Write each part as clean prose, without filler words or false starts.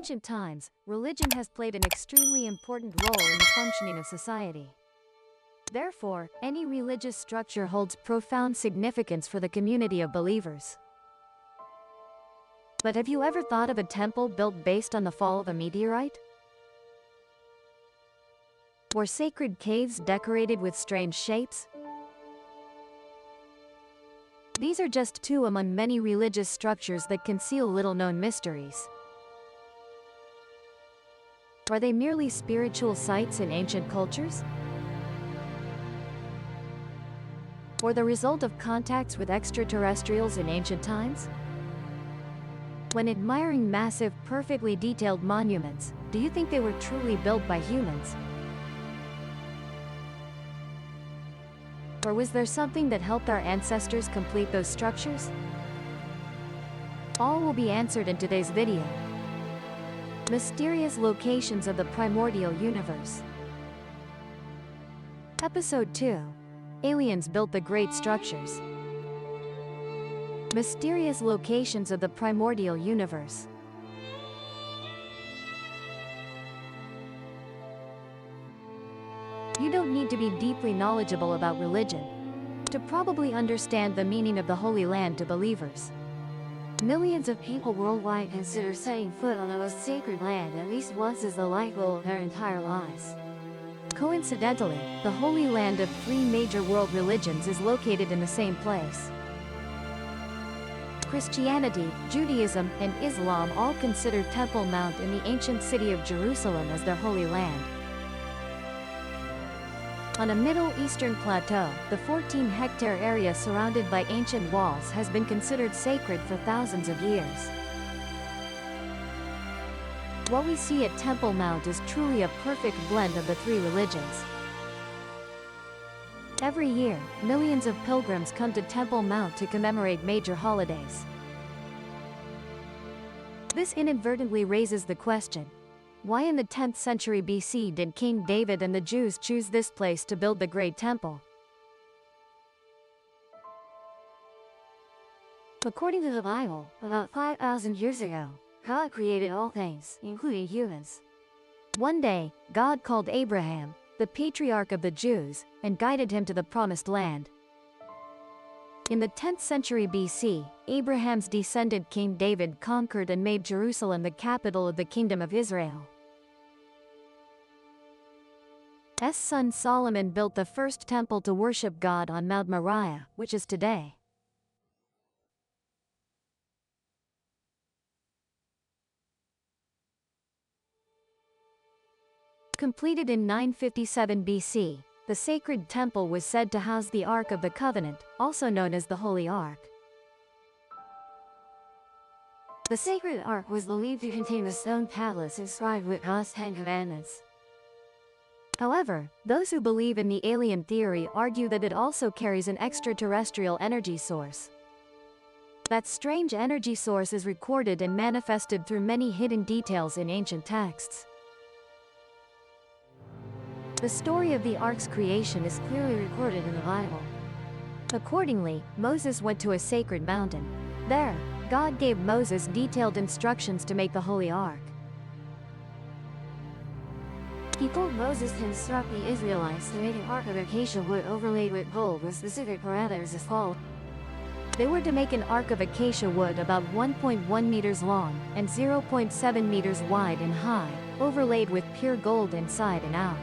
ancient times, religion has played an extremely important role in the functioning of society. Therefore, any religious structure holds profound significance for the community of believers. But have you ever thought of a temple built based on the fall of a meteorite? Or sacred caves decorated with strange shapes? These are just two among many religious structures that conceal little-known mysteries. Are they merely spiritual sites in ancient cultures? Or the result of contacts with extraterrestrials in ancient times? When admiring massive, perfectly detailed monuments, do you think they were truly built by humans? Or was there something that helped our ancestors complete those structures? All will be answered in today's video. Mysterious locations of the primordial universe. Episode 2. Aliens built the great structures. Mysterious locations of the primordial universe. You don't need to be deeply knowledgeable about religion to probably understand the meaning of the Holy Land to believers. Millions of people worldwide consider setting foot on the most sacred land at least once as the life goal of their entire lives. Coincidentally, the Holy Land of three major world religions is located in the same place. Christianity, Judaism, and Islam all consider Temple Mount in the ancient city of Jerusalem as their Holy Land. On a Middle Eastern plateau, the 14-hectare area surrounded by ancient walls has been considered sacred for thousands of years. What we see at Temple Mount is truly a perfect blend of the three religions. Every year, millions of pilgrims come to Temple Mount to commemorate major holidays. This inadvertently raises the question, why in the 10th century BC did King David and the Jews choose this place to build the Great Temple? According to the Bible, about 5,000 years ago, God created all things, including humans. One day, God called Abraham, the patriarch of the Jews, and guided him to the Promised Land. In the 10th century BC, Abraham's descendant King David conquered and made Jerusalem the capital of the Kingdom of Israel. His son Solomon built the first temple to worship God on Mount Moriah, which is today. Completed in 957 BC, the sacred temple was said to house the Ark of the Covenant, also known as the Holy Ark. The sacred Ark was believed to contain the stone tablets inscribed with God's 10 Commandments. However, those who believe in the alien theory argue that it also carries an extraterrestrial energy source. That strange energy source is recorded and manifested through many hidden details in ancient texts. The story of the Ark's creation is clearly recorded in the Bible. Accordingly, Moses went to a sacred mountain. There, God gave Moses detailed instructions to make the Holy Ark. He told Moses to instruct the Israelites to make an ark of acacia wood overlaid with gold with specific parameters as follows. They were to make an ark of acacia wood about 1.1 meters long and 0.7 meters wide and high, overlaid with pure gold inside and out.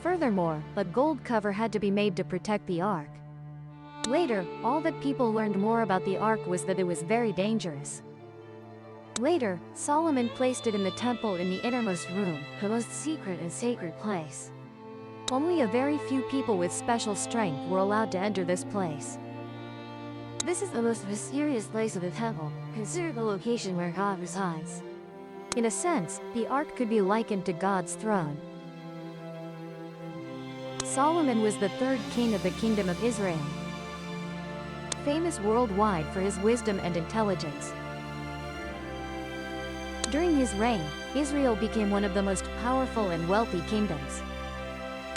Furthermore, a gold cover had to be made to protect the ark. Later, all that people learned more about the ark was that it was very dangerous. Later, Solomon placed it in the temple in the innermost room, the most secret and sacred place. Only a very few people with special strength were allowed to enter this place. This is the most mysterious place of the temple, considered the location where God resides. In a sense, the ark could be likened to God's throne. Solomon was the third king of the Kingdom of Israel, famous worldwide for his wisdom and intelligence. During his reign, Israel became one of the most powerful and wealthy kingdoms.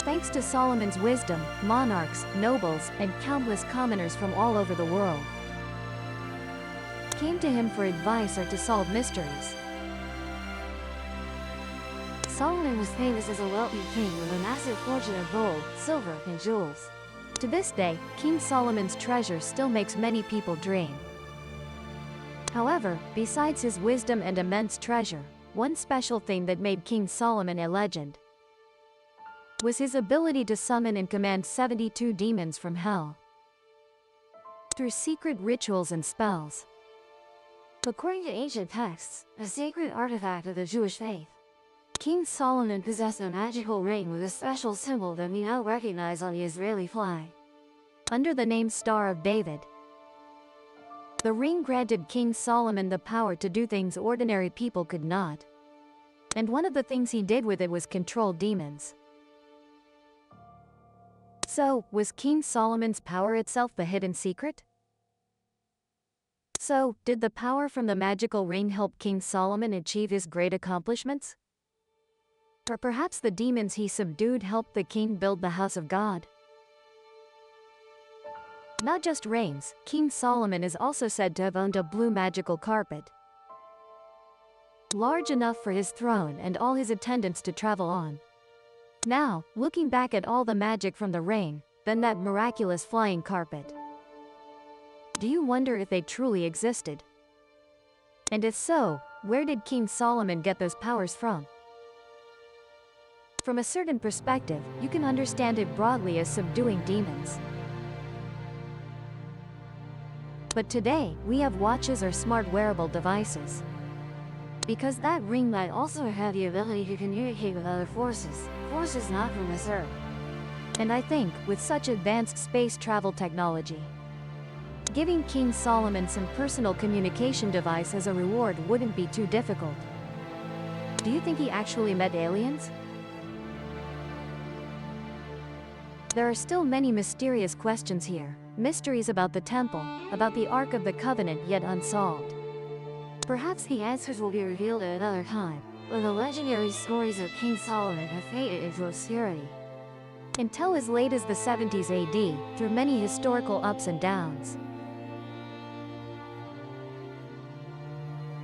Thanks to Solomon's wisdom, monarchs, nobles, and countless commoners from all over the world came to him for advice or to solve mysteries. Solomon was famous as a wealthy king with a massive fortune of gold, silver, and jewels. To this day, King Solomon's treasure still makes many people dream. However, besides his wisdom and immense treasure, one special thing that made King Solomon a legend was his ability to summon and command 72 demons from hell through secret rituals and spells. According to ancient texts, a sacred artifact of the Jewish faith, King Solomon possessed a magical ring with a special symbol that we now recognize on the Israeli flag, under the name Star of David. The ring granted King Solomon the power to do things ordinary people could not. And one of the things he did with it was control demons. So, was King Solomon's power itself the hidden secret? So, did the power from the magical ring help King Solomon achieve his great accomplishments? Or perhaps the demons he subdued helped the king build the house of God? Not just rings, King Solomon is also said to have owned a blue magical carpet, large enough for his throne and all his attendants to travel on. Now, looking back at all the magic from the ring, then that miraculous flying carpet, do you wonder if they truly existed? And if so, where did King Solomon get those powers from? From a certain perspective, you can understand it broadly as subduing demons. But today, we have watches or smart wearable devices, because that ring might also have the ability to communicate with other forces not from this Earth. And I think, with such advanced space travel technology, giving King Solomon some personal communication device as a reward wouldn't be too difficult. Do you think he actually met aliens? There are still many mysterious questions here, mysteries about the temple, about the Ark of the Covenant yet unsolved. Perhaps the answers will be revealed at another time, when the legendary stories of King Solomon have faded into obscurity. Until as late as the 70s AD, through many historical ups and downs,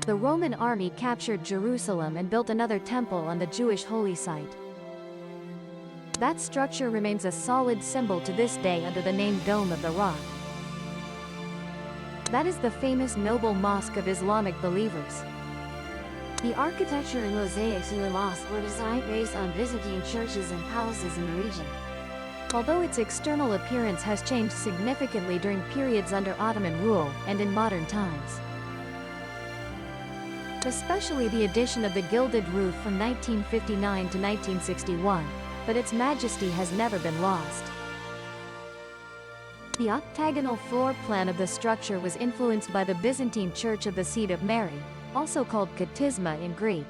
the Roman army captured Jerusalem and built another temple on the Jewish holy site. That structure remains a solid symbol to this day under the name Dome of the Rock. That is the famous Noble Mosque of Islamic believers. The architecture and mosaics in the mosque were designed based on Byzantine churches and palaces in the region. Although its external appearance has changed significantly during periods under Ottoman rule and in modern times, especially the addition of the gilded roof from 1959 to 1961, but its majesty has never been lost. The octagonal floor plan of the structure was influenced by the Byzantine Church of the Seat of Mary, also called Katisma in Greek.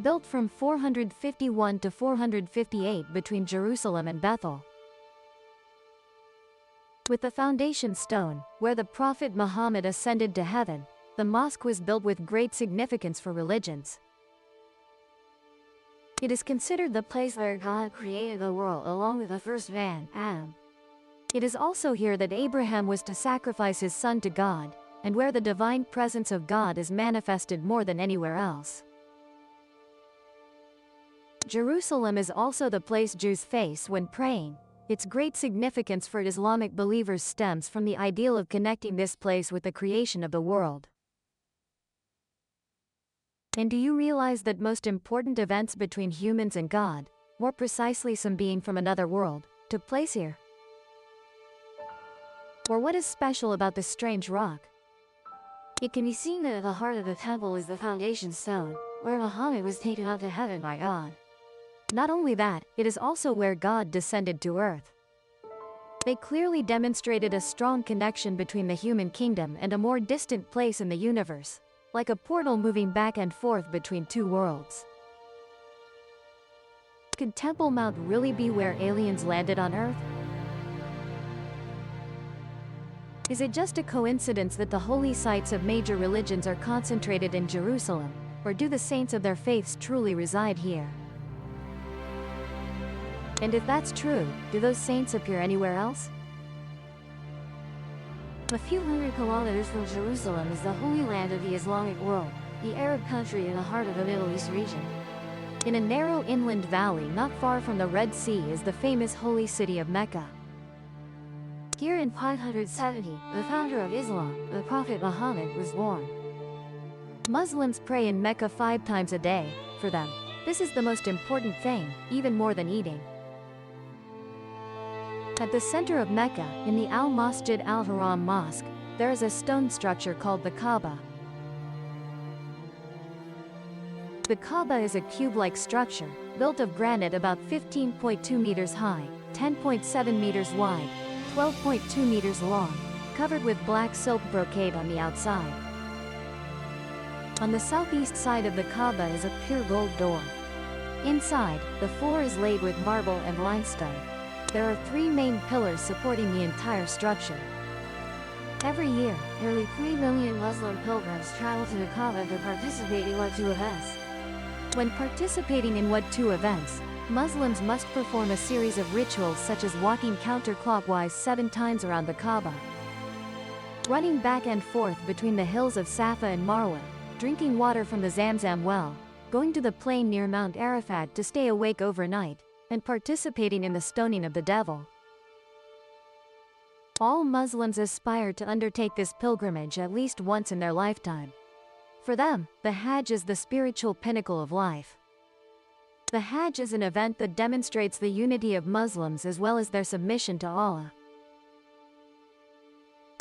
Built from 451 to 458 between Jerusalem and Bethel. With the foundation stone, where the Prophet Muhammad ascended to heaven, the mosque was built with great significance for religions. It is considered the place where God created the world along with the first man, Adam. It is also here that Abraham was to sacrifice his son to God, and where the divine presence of God is manifested more than anywhere else. Jerusalem is also the place Jews face when praying. Its great significance for Islamic believers stems from the ideal of connecting this place with the creation of the world. And do you realize that most important events between humans and God, more precisely some being from another world, took place here? Or what is special about this strange rock? It can be seen that at the heart of the temple is the foundation stone, where Muhammad was taken up to heaven by God. Not only that, it is also where God descended to earth. They clearly demonstrated a strong connection between the human kingdom and a more distant place in the universe, like a portal moving back and forth between two worlds. Could Temple Mount really be where aliens landed on Earth? Is it just a coincidence that the holy sites of major religions are concentrated in Jerusalem, or do the saints of their faiths truly reside here? And if that's true, do those saints appear anywhere else? A few hundred kilometers from Jerusalem is the Holy Land of the Islamic world, the Arab country in the heart of the Middle East region. In a narrow inland valley not far from the Red Sea is the famous holy city of Mecca. Here in 570, the founder of Islam, the Prophet Muhammad, was born. Muslims pray in Mecca 5 times a day. For them, this is the most important thing, even more than eating. At the center of Mecca, in the Al-Masjid Al-Haram Mosque, there is a stone structure called the Kaaba. The Kaaba is a cube-like structure, built of granite about 15.2 meters high, 10.7 meters wide, 12.2 meters long, covered with black silk brocade on the outside. On the southeast side of the Kaaba is a pure gold door. Inside, the floor is laid with marble and limestone. There are 3 main pillars supporting the entire structure. Every year, nearly 3 million Muslim pilgrims travel to the Kaaba to participate in Wat 2 events. When participating in Wat 2 events, Muslims must perform a series of rituals such as walking counterclockwise 7 times around the Kaaba, running back and forth between the hills of Safa and Marwa, drinking water from the Zamzam well, going to the plain near Mount Arafat to stay awake overnight, and participating in the stoning of the devil. All Muslims aspire to undertake this pilgrimage at least once in their lifetime. For them, the Hajj is the spiritual pinnacle of life. The Hajj is an event that demonstrates the unity of Muslims as well as their submission to Allah.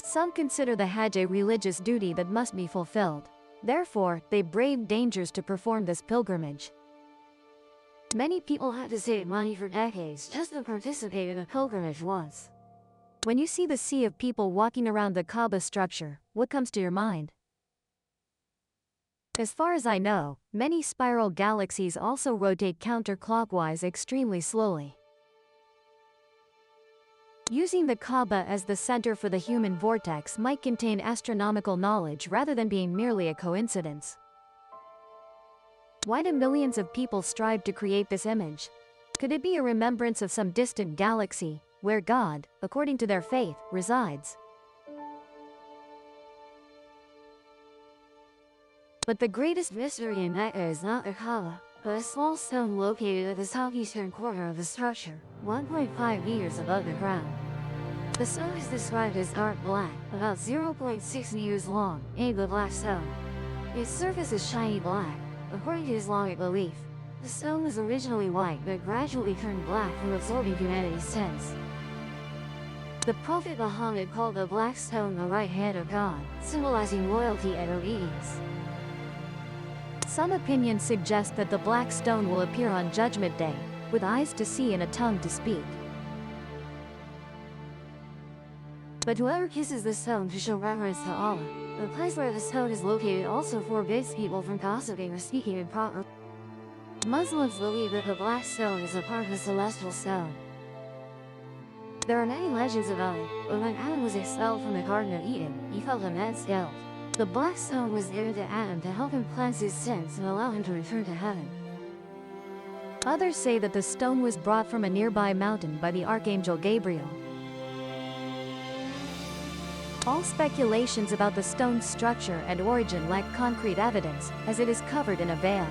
Some consider the Hajj a religious duty that must be fulfilled. Therefore, they brave dangers to perform this pilgrimage. Many people had to save money for decades just to participate in a pilgrimage once. When you see the sea of people walking around the Kaaba structure, what comes to your mind? As far as I know, many spiral galaxies also rotate counterclockwise extremely slowly. Using the Kaaba as the center for the human vortex might contain astronomical knowledge rather than being merely a coincidence. Why do millions of people strive to create this image? Could it be a remembrance of some distant galaxy, where God, according to their faith, resides? But the greatest mystery in Mecca is not the Kaaba, but a small stone located at the southeastern corner of the structure, 1.5 meters above the ground. The stone is described as dark black, about 0.6 meters long, named the Black Stone. Its surface is shiny black. According to Islamic belief, the stone was originally white but gradually turned black from absorbing humanity's sins. The Prophet Muhammad called the Black Stone the right hand of God, symbolizing loyalty and obedience. Some opinions suggest that the Black Stone will appear on Judgment Day, with eyes to see and a tongue to speak. But whoever kisses the stone to show reverence to Allah, the place where the stone is located also forbids people from gossiping or speaking improperly. Muslims believe that the Black Stone is a part of the celestial stone. There are many legends about it, but when Adam was expelled from the Garden of Eden, he felt immense guilt. The Black Stone was given to Adam to help him cleanse his sins and allow him to return to heaven. Others say that the stone was brought from a nearby mountain by the Archangel Gabriel. All speculations about the stone's structure and origin lack concrete evidence, as it is covered in a veil.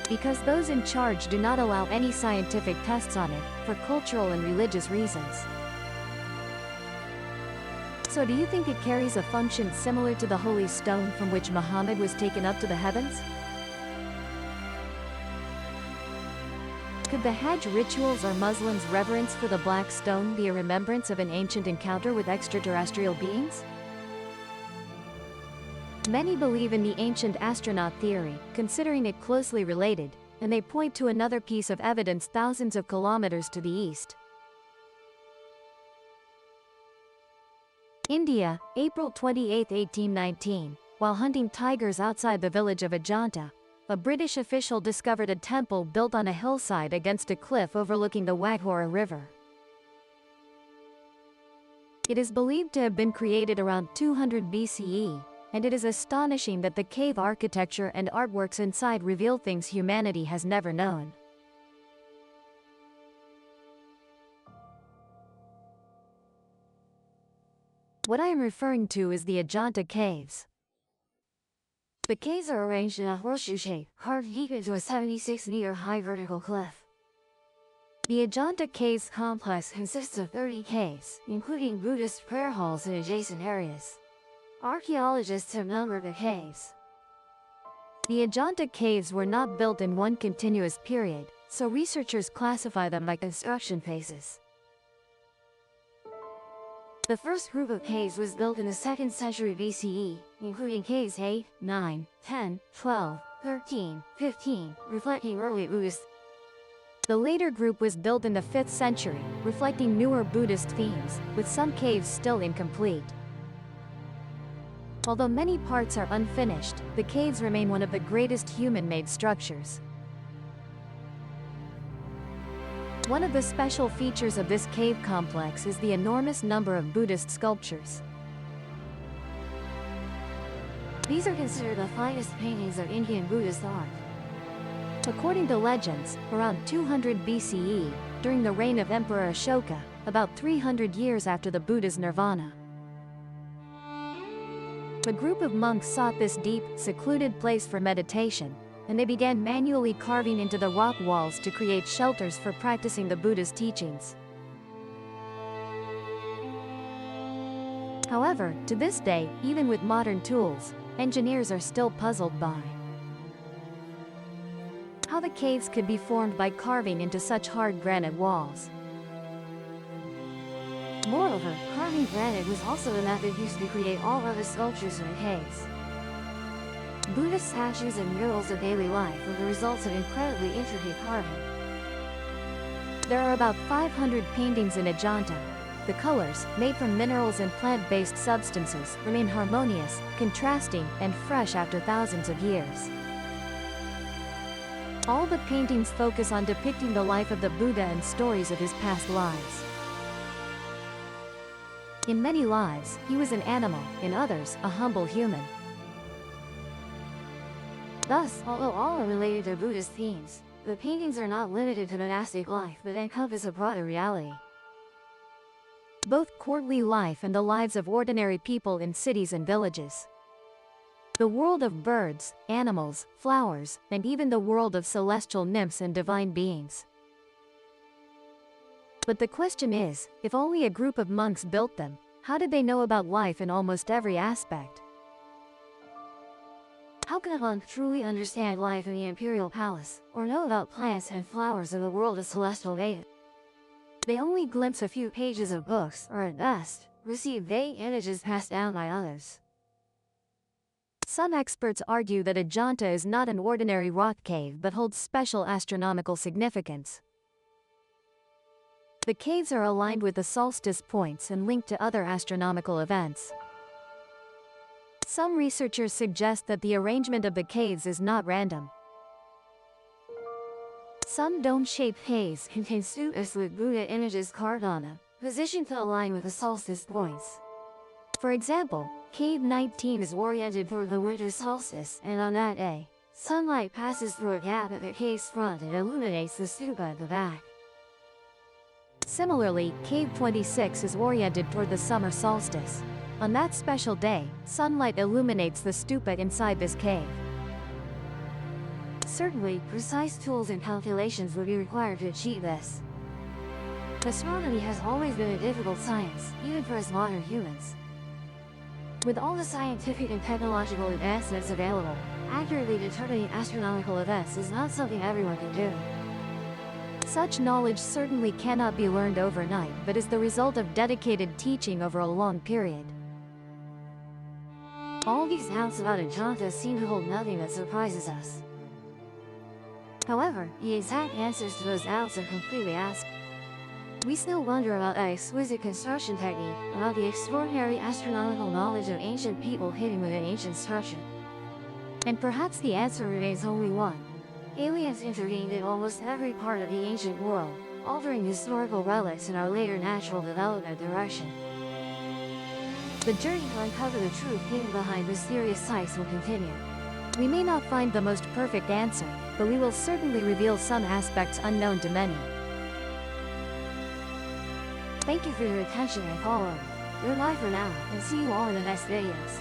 Because those in charge do not allow any scientific tests on it, for cultural and religious reasons. So do you think it carries a function similar to the holy stone from which Muhammad was taken up to the heavens? Could the Hajj rituals or Muslims' reverence for the Black Stone be a remembrance of an ancient encounter with extraterrestrial beings? Many believe in the ancient astronaut theory, considering it closely related, and they point to another piece of evidence thousands of kilometers to the east. India, April 28, 1819, while hunting tigers outside the village of Ajanta, a British official discovered a temple built on a hillside against a cliff overlooking the Waghora River. It is believed to have been created around 200 BCE, and it is astonishing that the cave architecture and artworks inside reveal things humanity has never known. What I am referring to is the Ajanta caves. The caves are arranged in a horseshoe shape, carved deep into a 76-meter high vertical cliff. The Ajanta Caves complex consists of 30 caves, including Buddhist prayer halls in adjacent areas. Archaeologists have numbered the caves. The Ajanta Caves were not built in one continuous period, so researchers classify them by construction phases. The first group of caves was built in the 2nd century BCE, including caves 8, 9, 10, 12, 13, 15, reflecting early Buddhist. The later group was built in the 5th century, reflecting newer Buddhist themes, with some caves still incomplete. Although many parts are unfinished, the caves remain one of the greatest human-made structures. One of the special features of this cave complex is the enormous number of Buddhist sculptures. These are considered the finest paintings of Indian Buddhist art. According to legends, around 200 BCE, during the reign of Emperor Ashoka, about 300 years after the Buddha's nirvana, a group of monks sought this deep, secluded place for meditation, and they began manually carving into the rock walls to create shelters for practicing the Buddha's teachings. However, to this day, even with modern tools, engineers are still puzzled by how the caves could be formed by carving into such hard granite walls. Moreover, carving granite was also the method used to create all other sculptures in the caves. Buddhist statues and murals of daily life are the results of incredibly intricate carving. There are about 500 paintings in Ajanta. The colors, made from minerals and plant-based substances, remain harmonious, contrasting, and fresh after thousands of years. All the paintings focus on depicting the life of the Buddha and stories of his past lives. In many lives, he was an animal, in others, a humble human. Thus, although all are related to Buddhist themes, the paintings are not limited to monastic life but encompass a broader reality. Both courtly life and the lives of ordinary people in cities and villages. The world of birds, animals, flowers, and even the world of celestial nymphs and divine beings. But the question is, if only a group of monks built them, how did they know about life in almost every aspect? How can a monk truly understand life in the imperial palace, or know about plants and flowers of the world of celestial Veda? They only glimpse a few pages of books, or at best, receive vague images passed down by others. Some experts argue that Ajanta is not an ordinary rock cave but holds special astronomical significance. The caves are aligned with the solstice points and linked to other astronomical events. Some researchers suggest that the arrangement of the caves is not random. Some dome-shaped caves contain stupas with Buddha images carved on them, positioned to align with the solstice points. For example, Cave 19 is oriented toward the winter solstice, and on that day, sunlight passes through a gap at the cave's front and illuminates the stupa at the back. Similarly, Cave 26 is oriented toward the summer solstice. On that special day, sunlight illuminates the stupa inside this cave. Certainly, precise tools and calculations would be required to achieve this. Astronomy has always been a difficult science, even for us modern humans. With all the scientific and technological advancements available, accurately determining astronomical events is not something everyone can do. Such knowledge certainly cannot be learned overnight, but is the result of dedicated teaching over a long period. All these doubts about Ajanta seem to hold nothing that surprises us. However, the exact answers to those doubts are completely asked. We still wonder about the exquisite construction technique, about the extraordinary astronomical knowledge of ancient people hidden within ancient structure. And perhaps the answer remains only one. Aliens intervened in almost every part of the ancient world, altering historical relics in our later natural development direction. The journey to uncover the truth hidden behind mysterious sites will continue. We may not find the most perfect answer, but we will certainly reveal some aspects unknown to many. Thank you for your attention and following. Goodbye for now, and see you all in the next videos.